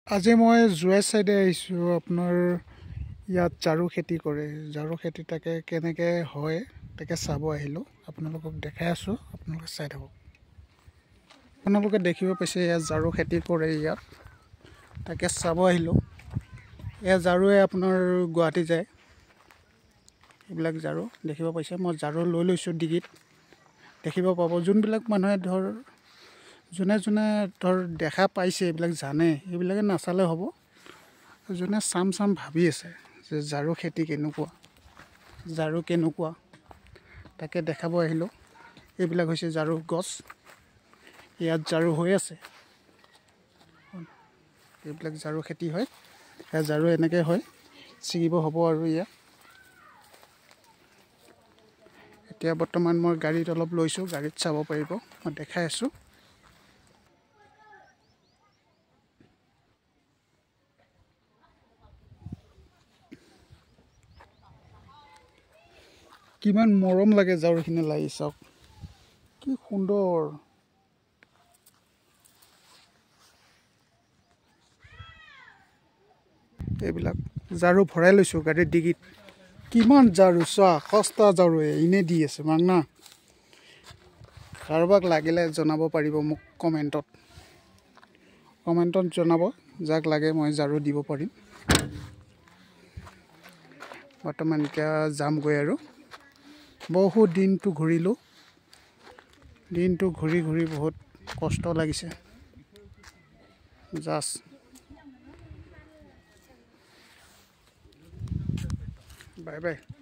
আজি মই জুৱাই সাইডে আহিছো আপোনাৰ ইয়াত জাৰু খেতি কৰে জাৰু খেতি তাকে কেনেকে হয় তাকে চাব আহিলো আপোনালোকক দেখাই আছো আপোনালোকে চাই থাকক আপোনালোকে দেখিব পাইছে ইয়াত জাৰু খেতি কৰে ইয়াত তাকে চাব আহিলো এয়া জাৰুৱে আপোনাৰ গুৱাহাটী যায় এইবিলাক জাৰু দেখিব পাইছে মই জাৰু লৈ লৈছো ডিগিত দেখিব পাব যোনবিলাক মানুহে ধৰ জুনে জুনে ধৰ দেখা পাইছে এইবিলাক জানে এইবিলাকে নাচালে হ'ব জুনে সাম ভাবি আছে যে জাৰু খেতি কেনেকুৱা তাকে দেখাব আহিলো এইবিলাক হৈছে জাৰু গছ ইয়াত জাৰু হৈ আছে এইবিলাক জাৰু খেতি হয় এ জাৰু এনেকে হয় ছিগিব হ'ব আৰু ইয়া এতিয়া বৰ্তমান মই গাড়ীত অলপ লৈছো গাড়ীত চাব পাৰিব মই দেখাই আছো কিমান মৰম লাগে জাৰুখিনি লাগি চাওক কি সুন্দৰ এইবিলাক জাৰু ভৰাই লৈছো গাড়ীৰ ডিগিত কিমান জাৰু চা সস্তা জাৰু এনে দি আছে মাগনা কাৰোবাক লাগিলে জনাব পাৰিব মোক কমেন্টত জনাব যাক লাগে মই জাৰু দিব পাৰিম বৰ্তমান এতিয়া যাম গৈ আৰু বহুত দিনটো ঘূৰিলো দিনটো ঘূৰি বহুত কষ্ট লাগিছে জাস্ট বাই বাই